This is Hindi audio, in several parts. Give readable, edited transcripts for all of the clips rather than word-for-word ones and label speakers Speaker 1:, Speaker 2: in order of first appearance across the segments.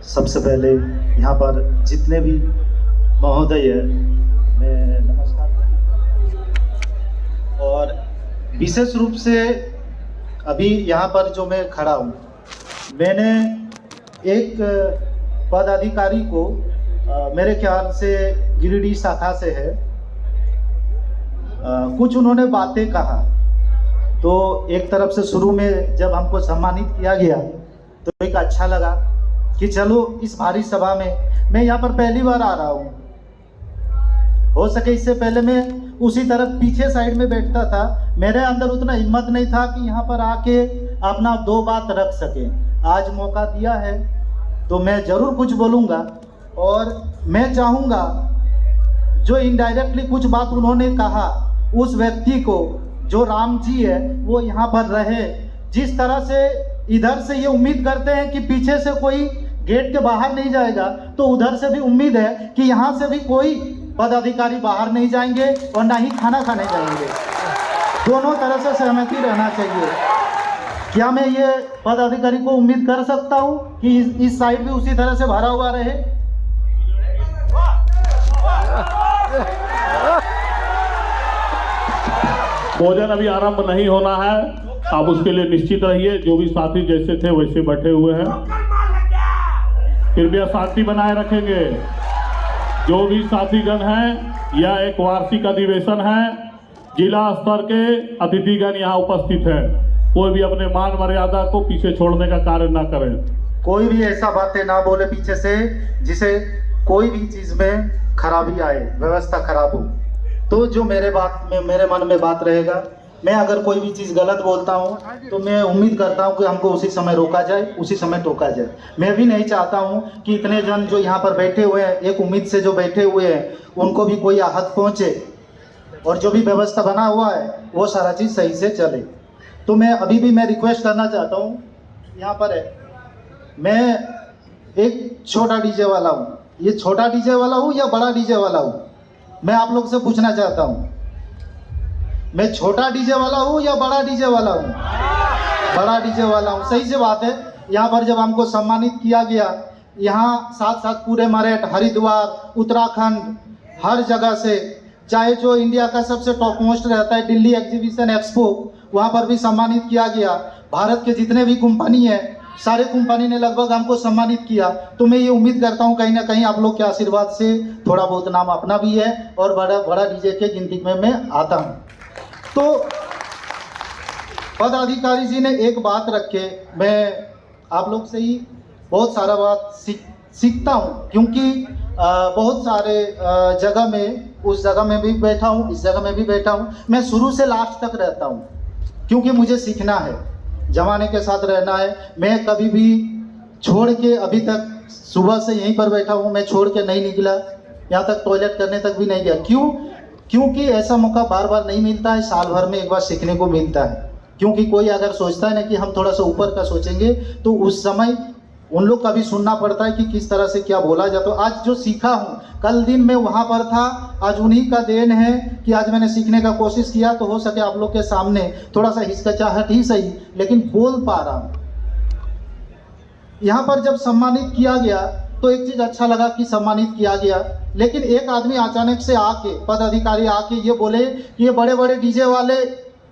Speaker 1: सबसे पहले यहाँ पर जितने भी महोदय हैं मैं नमस्कार करता हूँ। और विशेष रूप से अभी यहाँ पर जो मैं खड़ा हूँ, मैंने एक पदाधिकारी को मेरे ख्याल से गिरिडीह शाखा से है, कुछ उन्होंने बातें कहा। तो एक तरफ से शुरू में जब हमको सम्मानित किया गया तो एक अच्छा लगा कि चलो इस भारी सभा में मैं यहाँ पर पहली बार आ रहा हूँ। हो सके इससे पहले मैं उसी तरफ पीछे साइड में बैठता था, मेरे अंदर उतना हिम्मत नहीं था कि यहाँ पर आके अपना दो बात रख सके। आज मौका दिया है तो मैं ज़रूर कुछ बोलूँगा। और मैं चाहूँगा जो इनडायरेक्टली कुछ बात उन्होंने कहा, उस व्यक्ति को जो राम जी है वो यहाँ पर रहे। जिस तरह से इधर से ये उम्मीद करते हैं कि पीछे से कोई गेट के बाहर नहीं जाएगा, तो उधर से भी उम्मीद है कि यहाँ से भी कोई पदाधिकारी बाहर नहीं जाएंगे और ना ही खाना खाने जाएंगे। दोनों तरह से सहमति रहना चाहिए। क्या मैं ये पदाधिकारी को उम्मीद कर सकता हूँ कि इस साइड भी उसी तरह से भरा हुआ रहे?
Speaker 2: भोजन अभी आरंभ नहीं होना है, आप उसके लिए निश्चित रहिए। जो भी साथी जैसे थे वैसे बैठे हुए हैं, कृपया शांति बनाए रखेंगे। जो भी साथीगण हैं, यह एक वार्षिक अधिवेशन है, जिला स्तर के अतिथिगण यहाँ उपस्थित हैं। कोई भी अपने मान मर्यादा को पीछे छोड़ने का कार्य ना करें।
Speaker 1: कोई भी ऐसा बातें ना बोले पीछे से जिसे कोई भी चीज़ में खराबी आए, व्यवस्था खराब हो। तो जो मेरे मन में बात रहेगा, मैं अगर कोई भी चीज़ गलत बोलता हूँ तो मैं उम्मीद करता हूँ कि हमको उसी समय रोका जाए, उसी समय टोका जाए। मैं भी नहीं चाहता हूँ कि इतने जन जो यहाँ पर बैठे हुए हैं, एक उम्मीद से जो बैठे हुए हैं, उनको भी कोई आहत पहुँचे। और जो भी व्यवस्था बना हुआ है वो सारा चीज़ सही से चले। तो मैं अभी भी मैं रिक्वेस्ट करना चाहता हूँ, यहाँ पर है, मैं एक छोटा डीजे वाला हूँ। ये छोटा डीजे वाला हूँ या बड़ा डीजे वाला हूँ? मैं आप लोग से पूछना चाहता हूँ, मैं छोटा डीजे वाला हूँ या बड़ा डीजे वाला हूँ? बड़ा डीजे वाला हूँ। सही से बात है। यहाँ पर जब हमको सम्मानित किया गया, यहाँ साथ साथ पूरे मरेठ, हरिद्वार, उत्तराखंड, हर जगह से, चाहे जो इंडिया का सबसे टॉप मोस्ट रहता है दिल्ली एग्जीबिशन एक्सपो, वहाँ पर भी सम्मानित किया गया। भारत के जितने भी कंपनी है, सारे कंपनी ने लगभग हमको सम्मानित किया। तो मैं ये उम्मीद करता हूँ कहीं ना कहीं आप लोग के आशीर्वाद से थोड़ा बहुत नाम अपना भी है और बड़ा डीजे के गिनती में मैं आता हूँ। तो पदाधिकारी जी ने एक बात रखे, मैं आप लोग से ही बहुत सारा बात सीखता हूँ, क्योंकि बहुत सारे जगह में, उस जगह में भी बैठा हूँ, इस जगह में भी बैठा हूँ। मैं शुरू से लास्ट तक रहता हूँ क्योंकि मुझे सीखना है, जमाने के साथ रहना है। मैं कभी भी छोड़ के, अभी तक सुबह से यहीं पर बैठा हूँ, मैं छोड़ के नहीं निकला, यहाँ तक टॉयलेट करने तक भी नहीं गया। क्यों? क्योंकि ऐसा मौका बार बार नहीं मिलता है, साल भर में एक बार सीखने को मिलता है। क्योंकि कोई अगर सोचता है ना कि हम थोड़ा सा ऊपर का सोचेंगे, तो उस समय उन लोग का भी सुनना पड़ता है कि किस तरह से क्या बोला जाता है। आज जो सीखा हूँ, कल दिन मैं वहाँ पर था, आज उन्हीं का देन है कि आज मैंने सीखने का कोशिश किया। तो हो सके आप लोग के सामने थोड़ा सा हिचकिचाहट ही सही, लेकिन बोल पा रहा हूँ। यहाँ पर जब सम्मानित किया गया तो एक चीज़ अच्छा लगा कि सम्मानित किया गया, लेकिन एक आदमी अचानक से आके, पदाधिकारी आके ये बोले कि ये बड़े बड़े डीजे वाले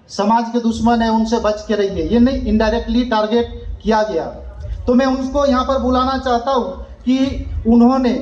Speaker 1: समाज के दुश्मन है, उनसे बच के रहिए। ये नहीं, इनडायरेक्टली टारगेट किया गया। तो मैं उनको यहाँ पर बुलाना चाहता हूँ कि उन्होंने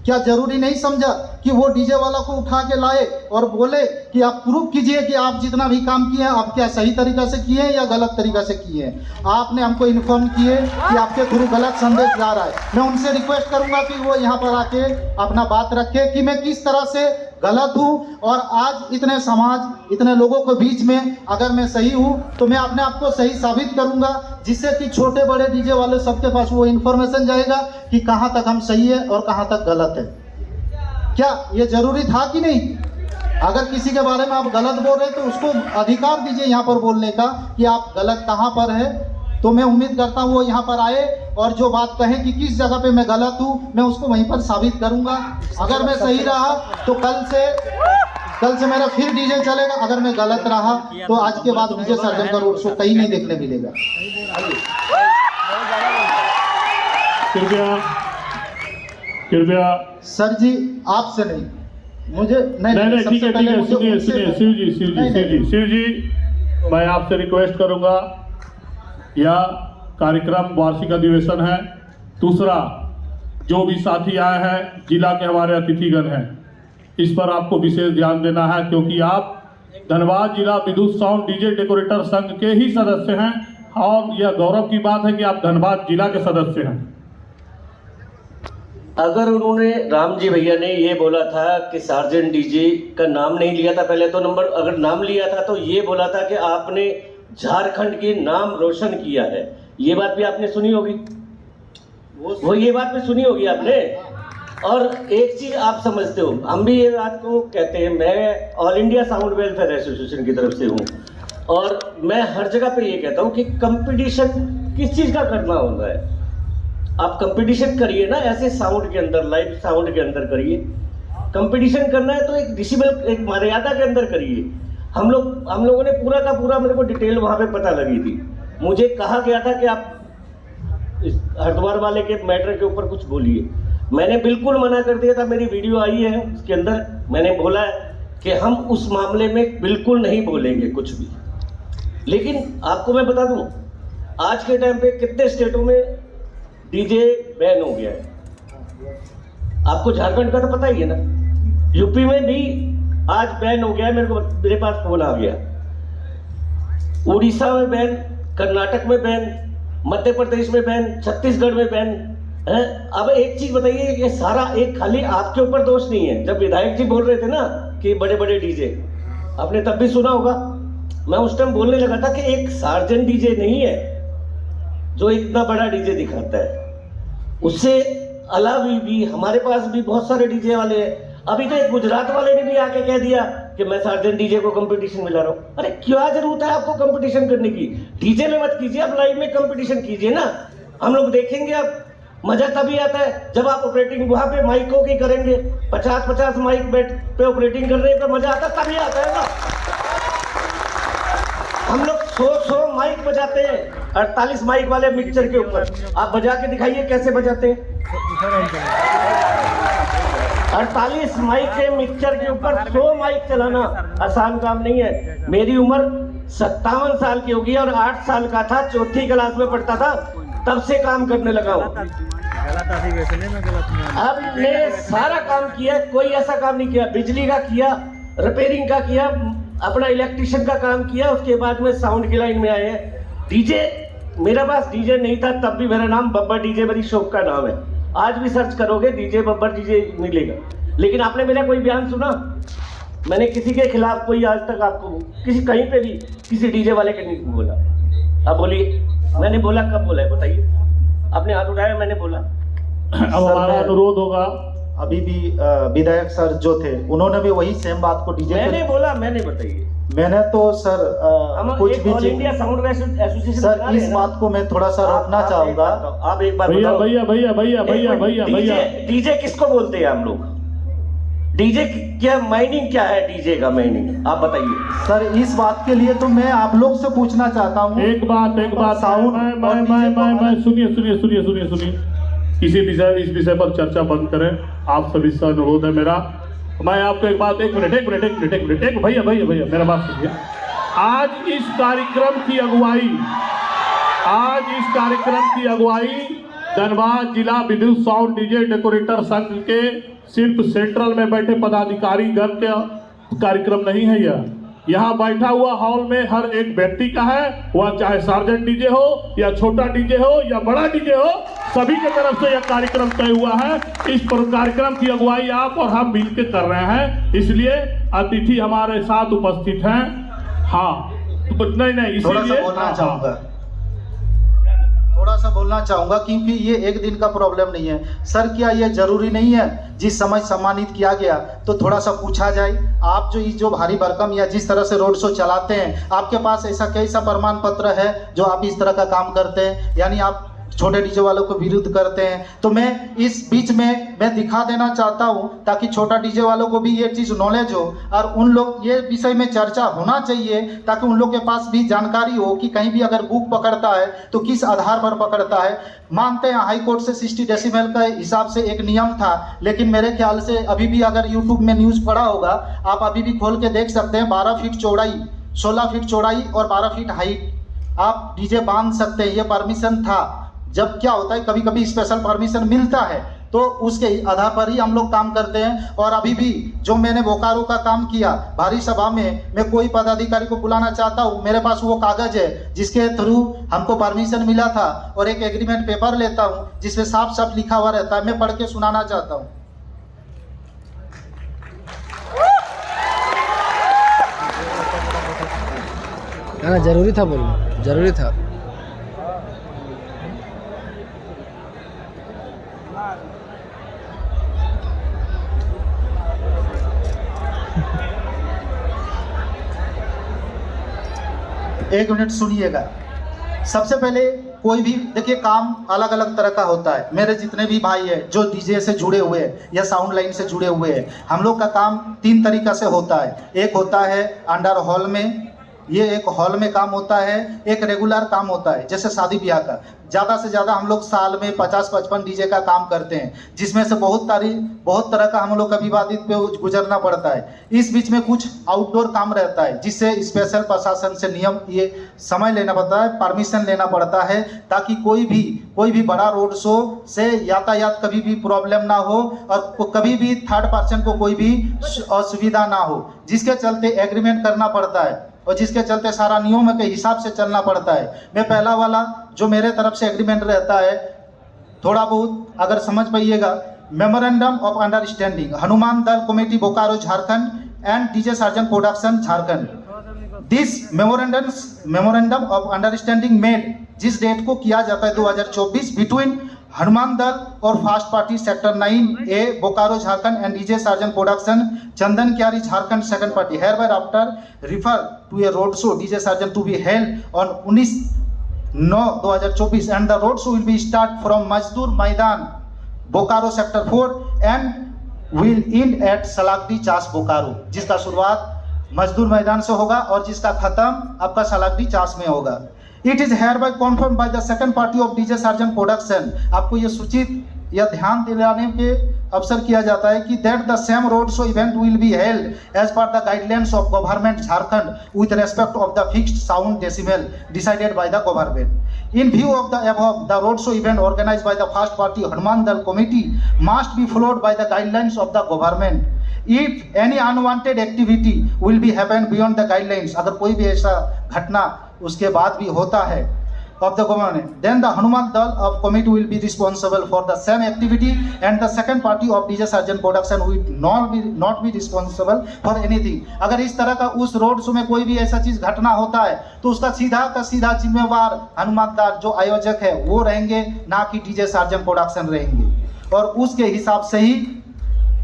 Speaker 1: क्या ज़रूरी नहीं समझा कि वो डीजे वाला को उठा के लाए और बोले कि आप प्रूफ कीजिए कि आप जितना भी काम किए हैं, आप क्या सही तरीक़ा से किए हैं या गलत तरीक़ा से किए हैं। आपने हमको इन्फॉर्म किए कि आपके थ्रू गलत संदेश जा रहा है। मैं उनसे रिक्वेस्ट करूंगा कि वो यहाँ पर आके अपना बात रखे कि मैं किस तरह से गलत हूँ, और आज इतने समाज, इतने लोगों के बीच में अगर मैं सही हूँ तो मैं अपने आप को सही साबित करूँगा, जिससे कि छोटे बड़े डीजे वाले सबके पास वो इन्फॉर्मेशन जाएगा कि कहाँ तक हम सही है और कहाँ तक गलत है। क्या ये जरूरी था कि नहीं? अगर किसी के बारे में आप गलत बोल रहे हैं तो उसको अधिकार दीजिए यहाँ पर बोलने का कि आप गलत कहाँ पर है। तो मैं उम्मीद करता हूँ वो यहाँ पर आए और जो बात कहें कि किस जगह पे मैं गलत हूँ, मैं उसको वहीं पर साबित करूँगा। अगर मैं सही रहा तो कल से मेरा फिर डीजे चलेगा। अगर मैं गलत रहा तो आज के बाद डीजे सर्जन का रोड शो कहीं नहीं देखने मिलेगा।
Speaker 2: कृपया कृपया
Speaker 1: सर जी आपसे नहीं, मुझे नहीं
Speaker 2: नहीं ठीक
Speaker 1: सबसे
Speaker 2: है
Speaker 1: पहले मुझे
Speaker 2: सुनिए
Speaker 1: उनसे-
Speaker 2: सुनिए शिव जी मैं आपसे रिक्वेस्ट करूंगा, यह कार्यक्रम वार्षिक अधिवेशन है। दूसरा, जो भी साथी आए हैं जिला के हमारे अतिथिगण हैं, इस पर आपको विशेष ध्यान देना है, क्योंकि आप धनबाद जिला विद्युत साउंड डीजे डेकोरेटर संघ के ही सदस्य हैं और यह गौरव की बात है कि आप धनबाद जिला के सदस्य हैं।
Speaker 3: अगर उन्होंने राम जी भैया ने ये बोला था कि सार्जेंट डीजे का नाम नहीं लिया था पहले, तो नंबर अगर नाम लिया था तो ये बोला था कि आपने झारखंड के नाम रोशन किया है, ये बात भी आपने सुनी होगी, वो ये बात भी सुनी होगी आपने। और एक चीज आप समझते हो, हम भी ये बात को कहते हैं, मैं all India sound welfare association की तरफ से हूँ और मैं हर जगह पे ये कहता हूँ कि कंपटीशन किस चीज का करना होता है। आप कंपटीशन करिए ना, ऐसे साउंड के अंदर, लाइव साउंड के अंदर करिए। कंपटीशन करना है तो एक डिसिबल, एक मर्यादा के अंदर करिए। हम लोगों ने पूरा का पूरा, मेरे को डिटेल वहाँ पे पता लगी थी। मुझे कहा गया था कि आप इस हरिद्वार वाले के मैटर के ऊपर कुछ बोलिए, मैंने बिल्कुल मना कर दिया था। मेरी वीडियो आई है, उसके अंदर मैंने बोला है कि हम उस मामले में बिल्कुल नहीं बोलेंगे कुछ भी। लेकिन आपको मैं बता दूं, आज के टाइम पे कितने स्टेटों में डीजे बैन हो गया है। आपको झारखंड का तो पता ही है ना, यूपी में भी आज बैन हो गया है, मेरे पास फोन आ गया। उड़ीसा में बैन, कर्नाटक में बैन, मध्य प्रदेश में बैन, छत्तीसगढ़ में बैन है। अब एक चीज बताइए, ये सारा एक खाली आपके ऊपर दोष नहीं है। जब विधायक जी बोल रहे थे ना कि बड़े बड़े डीजे, आपने तब भी सुना होगा, मैं उस टाइम बोलने लगा था कि एक सार्जेंट डीजे नहीं है जो इतना बड़ा डीजे दिखाता है, उससे अलावा भी हमारे पास भी बहुत सारे डीजे वाले हैं। अभी तो एक गुजरात वाले ने भी आके कह दिया कि मैं सार्जेंट डीजे को कंपटीशन में ला रहा हूँ। अरे क्या जरूरत है आपको कंपटीशन करने की? डीजे में मत कीजिए, आप लाइव में कंपटीशन कीजिए ना, हम लोग देखेंगे। आप मजा तभी आता है जब आप ऑपरेटिंग वहां पे माइकों की करेंगे, 50-50 माइक बेड पे ऑपरेटिंग करने पे मजा आता है, तभी आता है ना। हम लोग 100 माइक बजाते हैं, 48 माइक वाले मिक्सचर के ऊपर, आप बजा के दिखाइए कैसे बजाते हैं। 48 माइक के मिक्सचर के ऊपर 100 माइक चलाना आसान काम नहीं है। मेरी उम्र 57 साल की होगी और 8 साल का था, 4थी क्लास में पढ़ता था, तब से काम करने लगा हूँ। हमने सारा काम किया, कोई ऐसा काम नहीं किया। बिजली का किया, रिपेयरिंग का किया, अपना इलेक्ट्रिशियन का काम किया, उसके बाद में साउंड की लाइन में आए हैं। डीजे, मेरे पास डीजे नहीं था तब भी मेरा नाम बब्बर डीजे मेरी शॉप का नाम है। आज भी सर्च करोगे डीजे बब्बर डीजे मिलेगा। लेकिन आपने मेरा कोई बयान सुना? मैंने किसी के खिलाफ कोई आज तक आपको किसी कहीं पे भी किसी डीजे वाले के नहीं बोला। अब बोलिए, मैंने बोला कब बोला है बताइए? आपने हाथ उठाया, मैंने बोला।
Speaker 2: अब हमारा अनुरोध होगा,
Speaker 1: अभी भी विधायक सर जो थे उन्होंने भी वही सेम बात को डीजे
Speaker 3: मैंने बोला, मैंने बताइए।
Speaker 1: मैंने तो सर
Speaker 3: हम
Speaker 1: कुछ
Speaker 3: एक
Speaker 1: भी
Speaker 3: all India sound association
Speaker 1: sir इस बात को मैं थोड़ा सा रोकना चाहूंगा।
Speaker 3: आप एक बार
Speaker 2: भैया
Speaker 3: बताओ,
Speaker 2: भैया भैया भैया भैया भैया भैया
Speaker 3: डीजे किसको बोलते हैं हम लोग? डीजे क्या माइनिंग, क्या है डीजे का माइनिंग, आप बताइए।
Speaker 1: सर इस बात के लिए तो मैं आप लोग से पूछना चाहता हूँ।
Speaker 2: एक बात
Speaker 1: साउंड
Speaker 2: मैं सुनिए इस विषय पर चर्चा बंद करें। आप सभी से अनुरोध है मेरा। मैं आपको एक बात, एक मिनट भैया मेरा बात सुनिए। आज इस कार्यक्रम की अगुवाई धनबाद जिला विद्युत साउंड डीजे डेकोरेटर संघ के सिर्फ सेंट्रल में बैठे पदाधिकारी गण का कार्यक्रम नहीं है। यह यहाँ बैठा हुआ हॉल में हर एक व्यक्ति का है, वह चाहे सार्जेंट डीजे हो या छोटा डीजे हो या बड़ा डीजे हो, सभी के तरफ से यह कार्यक्रम तय हुआ है। इस पर कार्यक्रम की अगुवाई आप और हम मिलकर कर रहे हैं, इसलिए अतिथि हमारे साथ उपस्थित हैं। हाँ नहीं
Speaker 1: थोड़ा सा बोलना चाहूंगा क्योंकि ये एक दिन का प्रॉब्लम नहीं है। सर क्या ये जरूरी नहीं है जिस समय सम्मानित किया गया तो थोड़ा सा पूछा जाए? आप जो भारी भरकम या जिस तरह से रोड शो चलाते हैं, आपके पास ऐसा कैसा प्रमाण पत्र है जो आप इस तरह का काम करते हैं? यानी आप छोटे डीजे वालों को विरुद्ध करते हैं। तो मैं इस बीच में मैं दिखा देना चाहता हूं ताकि छोटा डीजे वालों को भी ये चीज़ नॉलेज हो और उन लोग ये विषय में चर्चा होना चाहिए ताकि उन लोग के पास भी जानकारी हो कि कहीं भी अगर बुक पकड़ता है तो किस आधार पर पकड़ता है। मानते हैं हाई कोर्ट से 60 डेसिबल का हिसाब से एक नियम था, लेकिन मेरे ख्याल से अभी भी अगर यूट्यूब में न्यूज़ पढ़ा होगा आप अभी भी खोल के देख सकते हैं 12 फीट चौड़ाई, 16 फीट चौड़ाई और 12 फीट हाइट आप डीजे बांध सकते हैं। ये परमिशन था। जब क्या होता है कभी कभी स्पेशल परमिशन मिलता है तो उसके आधार पर ही हम लोग काम करते हैं। और अभी भी जो मैंने बोकारो का काम किया भारी सभा में, मैं कोई पदाधिकारी को बुलाना चाहता हूँ, मेरे पास वो कागज है जिसके थ्रू हमको परमिशन मिला था और एक एग्रीमेंट पेपर लेता हूँ जिसमें साफ साफ लिखा हुआ रहता है। मैं पढ़ के सुनाना चाहता हूँ।
Speaker 4: ना जरूरी था, बोलना जरूरी था।
Speaker 1: एक मिनट सुनिएगा। सबसे पहले कोई भी देखिए काम अलग अलग तरह का होता है। मेरे जितने भी भाई हैं जो डीजे से जुड़े हुए हैं या साउंड लाइन से जुड़े हुए हैं, हम लोग का काम 3 तरीका से होता है। एक होता है अंडर हॉल में, ये एक हॉल में काम होता है। एक रेगुलर काम होता है जैसे शादी ब्याह का। ज़्यादा से ज़्यादा हम लोग साल में 50-55 डीजे का काम करते हैं, जिसमें से बहुत तरह का हम लोग का विवादित पे गुजरना पड़ता है। इस बीच में कुछ आउटडोर काम रहता है जिससे स्पेशल प्रशासन से नियम ये समय लेना पड़ता है, परमिशन लेना पड़ता है ताकि कोई भी बड़ा रोड शो से यातायात कभी भी प्रॉब्लम ना हो और कभी भी थर्ड पर्सन को कोई भी असुविधा ना हो, जिसके चलते एग्रीमेंट करना पड़ता है और जिसके चलते सारा नियम के हिसाब से चलना पड़ता है। मैं पहला वाला जो मेरे तरफ से एग्रीमेंट रहता है, थोड़ा बहुत अगर समझ पाइएगा, memorandum of understanding Hanuman Dal committee Bokaro Jharkhand and DJ Sarjan production Jharkhand. This memorandum of understanding made, जिस डेट को किया जाता है 2024 बिटवीन हनुमान दल और first party sector 9A Bokaro Jharkhand and DJ Sarjan production Chandan Kyari Jharkhand second party hereby after refer to a road show DJ Sarjan to be held on 19/9/2024 and the road show will be start from Mazdoor Maidan Bokaro sector 4 and will end at Salagadi Chas Bokaro, जिसका शुरुआत मजदूर मैदान से होगा और जिसका खत्म आपका सलागडी चास में होगा। It is hereby confirmed by the second party of DJ Sarjan Production। आपको ये सूचित या ध्यान दिलाने के अवसर किया जाता है कि that the same road show event will be held as per the guidelines of government Jharkhand with respect of the fixed sound decibel decided by the government. In view of the above, the road show event organized by the first party Hanuman Dal committee must be followed by the guidelines of the government. If any unwanted activity will be happen beyond the guidelines, अगर कोई भी ऐसा घटना उसके बाद भी होता है of the government, then the Hanuman Dal of committee will be responsible for the same activity and the second party of DJ Sarjan Production will not be responsible for anything। अगर इस तरह का उस रोड शो में कोई भी ऐसा चीज घटना होता है तो उसका सीधा का सीधा जिम्मेवार हनुमान दाल जो आयोजक है वो रहेंगे, ना कि डीजे सार्जन प्रोडक्शन रहेंगे। और उसके हिसाब से ही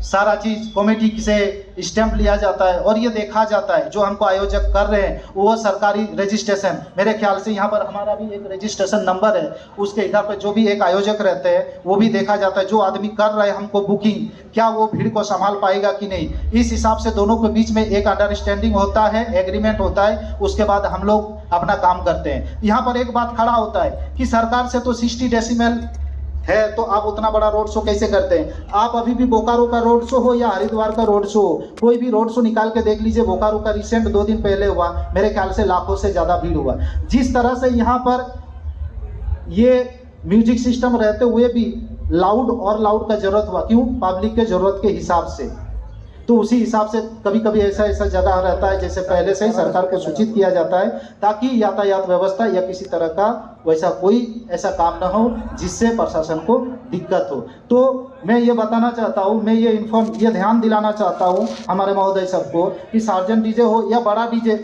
Speaker 1: सारा चीज कमेटी से स्टैंप लिया जाता है और ये देखा जाता है जो हमको आयोजक कर रहे हैं वो सरकारी रजिस्ट्रेशन, मेरे ख्याल से यहाँ पर हमारा भी एक रजिस्ट्रेशन नंबर है, उसके इधर पर जो भी एक आयोजक रहते हैं वो भी देखा जाता है। जो आदमी कर रहे हैं हमको बुकिंग, क्या वो भीड़ को संभाल पाएगा कि नहीं, इस हिसाब से दोनों के बीच में एक अंडरस्टैंडिंग होता है, एग्रीमेंट होता है। उसके बाद हम लोग अपना काम करते हैं। यहाँ पर एक बात खड़ा होता है कि सरकार से तो 60 डेसिबल है तो आप उतना बड़ा रोड शो कैसे करते हैं। आप अभी भी बोकारो का रोड शो हो या हरिद्वार का रोड शो हो, कोई भी रोड शो निकाल के देख लीजिए। बोकारो का रिसेंट 2 दिन पहले हुआ, मेरे ख्याल से लाखों से ज़्यादा भीड़ हुआ। जिस तरह से यहाँ पर ये म्यूजिक सिस्टम रहते हुए भी लाउड का जरूरत हुआ, क्यों? पब्लिक के जरूरत के हिसाब से। तो उसी हिसाब से कभी कभी ऐसा जगह रहता है जैसे पहले से ही सरकार को सूचित किया जाता है ताकि यातायात व्यवस्था या किसी तरह का वैसा कोई ऐसा काम ना हो जिससे प्रशासन को दिक्कत हो। तो मैं ये बताना चाहता हूँ, मैं ये ध्यान दिलाना चाहता हूँ हमारे महोदय सबको कि सार्जन डीजे हो या बड़ा डीजे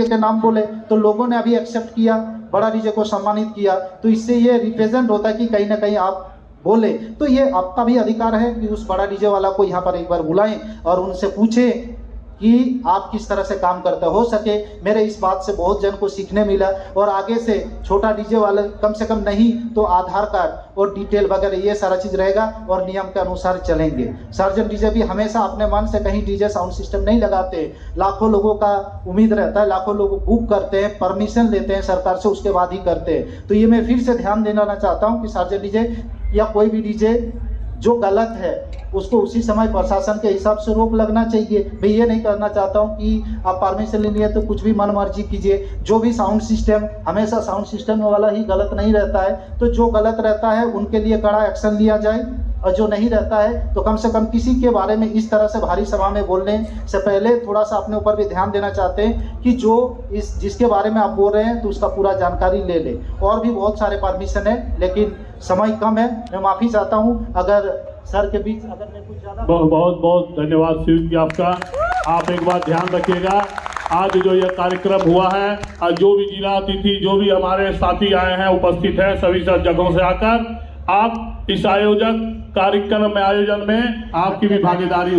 Speaker 1: के नाम बोले तो लोगों ने अभी एक्सेप्ट किया, बड़ा डीजे को सम्मानित किया, तो इससे ये रिप्रेजेंट होता है कि कहीं ना कहीं आप बोले तो ये आपका भी अधिकार है कि उस बड़ा डीजे वाला को यहाँ पर एक बार बुलाएं और उनसे पूछें कि आप किस तरह से काम करते हो सके मेरे इस बात से बहुत जन को सीखने मिला। और आगे से छोटा डीजे वाले कम से कम नहीं तो आधार कार्ड और डिटेल वगैरह ये सारा चीज़ रहेगा और नियम के अनुसार चलेंगे। सार्जन डीजे भी हमेशा अपने मन से कहीं डीजे साउंड सिस्टम नहीं लगाते, लाखों लोगों का उम्मीद रहता है, लाखों लोग बुक करते हैं, परमिशन लेते हैं सरकार से, उसके बाद ही करते हैं। तो ये मैं फिर से ध्यान देना चाहता हूँ कि सार्जन डीजे या कोई भी डीजे जो गलत है उसको उसी समय प्रशासन के हिसाब से रोक लगना चाहिए। मैं ये नहीं करना चाहता हूँ कि आप परमिशन ले लिए तो कुछ भी मन मर्जी कीजिए। जो भी साउंड सिस्टम हमेशा साउंड सिस्टम वाला ही गलत नहीं रहता है, तो जो गलत रहता है उनके लिए कड़ा एक्शन लिया जाए और जो नहीं रहता है तो कम से कम किसी के बारे में इस तरह से भारी सभा में बोलने से पहले थोड़ा सा अपने ऊपर भी ध्यान देना चाहते हैं कि जो जिसके बारे में आप बोल रहे हैं तो उसका पूरा जानकारी ले ले। और भी बहुत सारे परमिशन है लेकिन समय कम है, मैं माफ़ी चाहता हूँ अगर सर के बीच अगर मैं कुछ ज़्यादा।
Speaker 2: बहुत बहुत धन्यवाद शिव जी आपका। आप एक बात ध्यान रखिएगा, आज जो यह कार्यक्रम हुआ है और जो भी जिला अतिथि जो भी हमारे साथी आए हैं उपस्थित हैं सभी जगहों से आकर, आप इस कार्यक्रम में आयोजन में आपकी भी भागीदारी